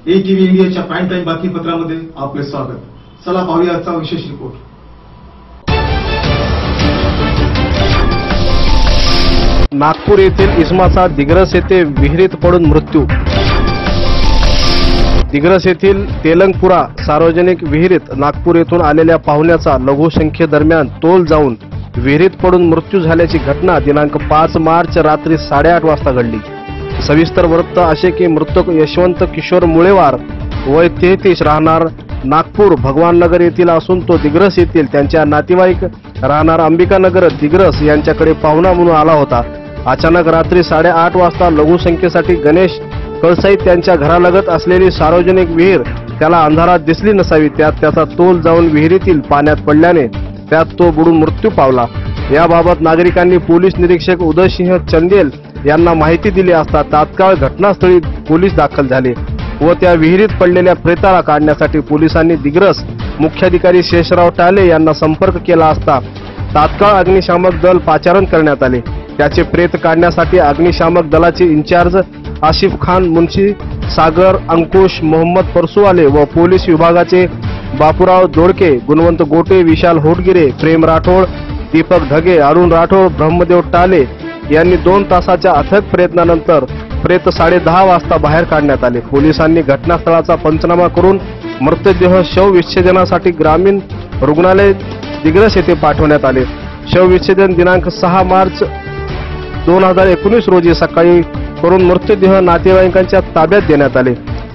ATV इंडियाच्या prime time बातमीपत्रामध्ये आपले स्वागत। चला पाहूया आजचा विशेष रिपोर्ट। नागपूर येथील इस्माचा दिग्रस येथे विहिरीत पडून मृत्यू। दिग्रस येथील तेलंगपुरा सार्वजनिक विहिरीत नागपूर येथून आलेल्या पाहुण्याचा लघुसंख्येदरम्यान तोल जाऊन विहिरीत पडून मृत्यू झाल्याची घटना दिनांक 5 मार्च रात्री 8:30 वाजता घडली। सविस्तर वृत्त असे की मृतक यशवंत किशोर मुळेवार वय 33 राहणार नागपूर भगवाननगर येथील असून तो दिग्रस येथील त्यांच्या नातेवाईक राहणार अंबिकानगर दिग्रस यांच्याकडे पाहुणा म्हणून आला होता। अचानक रात्री 8:30 वाजता लघुसंख्येसाठी गणेश कळसाईत त्यांच्या घरालगत असलेली सार्वजनिक विहीर त्याला अंधारात दिसली नसावी, त्यात त्याचा तोल जाऊन विहिरीतील पाण्यात पडल्याने त्यात तो बुडून मृत्यू पावला। याबाबत नागरिकांनी पोलीस निरीक्षक उदयसिंह चंदेल यांना माहिती दिली असता तात्काळ घटनास्थळी पोलीस दाखल झाले व त्या विहिरीत पडलेल्या प्रेताला काढण्यासाठी पोलिसांनी दिग्रस मुख्याधिकारी शेषराव टाले यांना संपर्क केला असता तात्काळ अग्निशामक दल पाचारण करण्यात आले। त्याचे प्रेत काढण्यासाठी अग्निशामक दलाचे इंचार्ज आसिफ खान, मुन्शी सागर अंकुश, मोहम्मद परसुवाले व पोलीस विभागाचे बापूराव दोडके, गुणवंत गोटे, विशाल होटगिरे, प्रेम राठोड, दीपक धगे, अरुण राठोड, ब्रह्मदेव टाले यांनी 2 तासाच्या अथक प्रयत्नानंतर प्रेत 10:30 वाजता बाहेर काढण्यात आले। पोलिसांनी घटनास्थळाचा पंचनामा करून मृतदेह शवविच्छेदनासाठी ग्रामीण रुग्णालय दिग्रस येथे पाठवण्यात आले। शवविच्छेदन दिनांक 6 मार्च 2019 रोजी सकाळी करून मृतदेह नातेवाईकांच्या ताब्यात देण्यात आले।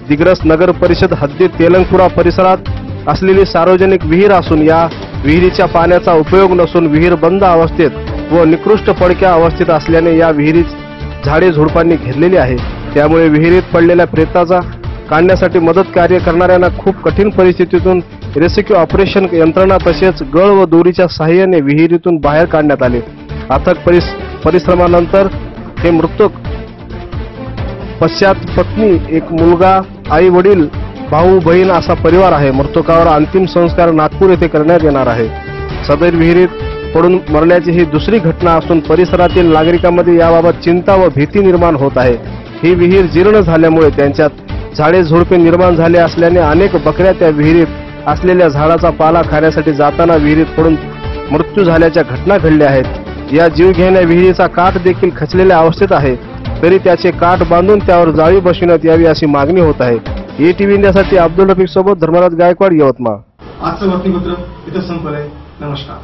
दिग्रस नगर परिषद हद्दीत तेलंगपुरा परिसरात असलेली सार्वजनिक विहीर असून या विहिरीच्या पाण्याचा उपयोग नसून विहीर बंद अवस्थेत व निकृष्ट पडक्या अवस्थेत असल्याने या विहिरीत झाडे झुडपांनी घेरलेली आहे। त्यामुळे विहिरीत पडलेल्या प्रेताचा काढण्यासाठी मदत कार्य करणाऱ्यांना खूप कठीण परिस्थितीतून रेस्क्यू ऑपरेशन यंत्रणा तसेच गळ व दोरीच्या सहाय्याने विहिरीतून बाहेर काढण्यात आले। अथक परिश्रमानंतर हे मृतक पश्चात पत्नी, एक मुलगा, आई वडील, भाऊ बहीण असा परिवार आहे। मृतकावर अंतिम संस्कार नागपूर येथे करण्यात येणार आहे। सदर विहिरीत पडून मरण्याची ही दुसरी घटना असून परिसरातील नागरिकांमध्ये याबाबत चिंता व भीती निर्माण होत आहे। ही विहीर जीर्ण झाल्यामुळे त्यांच्यात झाडे झुडपे निर्माण झाले असल्याने अनेक बकऱ्या त्या विहिरीत असलेल्या झाडाचा पाला खाण्यासाठी जाताना विहिरीत पडून मृत्यू झाल्याच्या घटना घडल्या आहेत। या जीवघेण्या विहिरीचा काठ देखील खचलेल्या अवस्थेत आहे, तरी त्याचे काठ बांधून त्यावर जाळी बसविण्यात यावी अशी मागणी होत आहे। ATV इंडियासाठी अब्दुल रफीक सोबत धर्मराज गायकवाड, यवतमाळ। आजचं बातमीपत्र इथं संपलंय। नमस्कार।